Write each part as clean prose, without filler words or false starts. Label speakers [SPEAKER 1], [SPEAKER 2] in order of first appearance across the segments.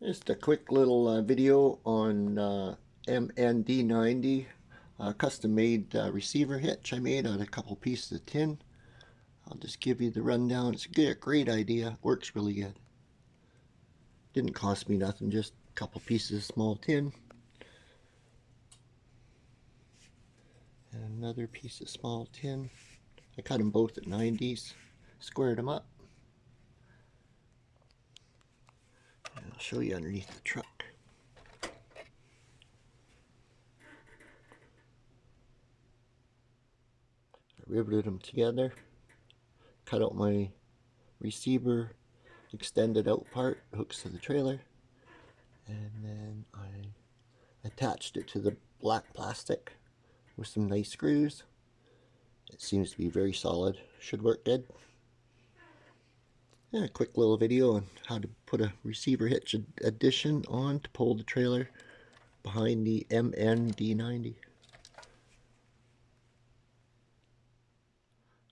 [SPEAKER 1] Just a quick little video on d-90 custom made receiver hitch I made out of a couple pieces of tin. I'll just give you the rundown. It's a great idea. Works really good. Didn't cost me nothing, just a couple pieces of small tin. And another piece of small tin. I cut them both at 90s, squared them up. And I'll show you underneath the truck. I riveted them together, cut out my receiver extended out part, hooks to the trailer, and then I attached it to the black plastic with some nice screws. It seems to be very solid, should work good. Yeah, a quick little video on how to put a receiver hitch addition on to pull the trailer behind the d-90.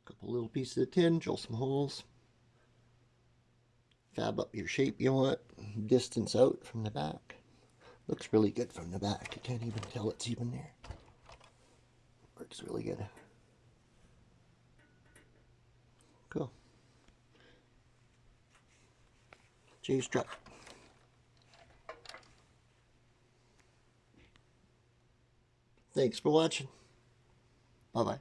[SPEAKER 1] Couple little pieces of tin, drill some holes, fab up your shape you want, distance out from the back. Looks really good from the back. You can't even tell it's even there. Works really good. Cool. Jay's truck. Thanks for watching. Bye-bye.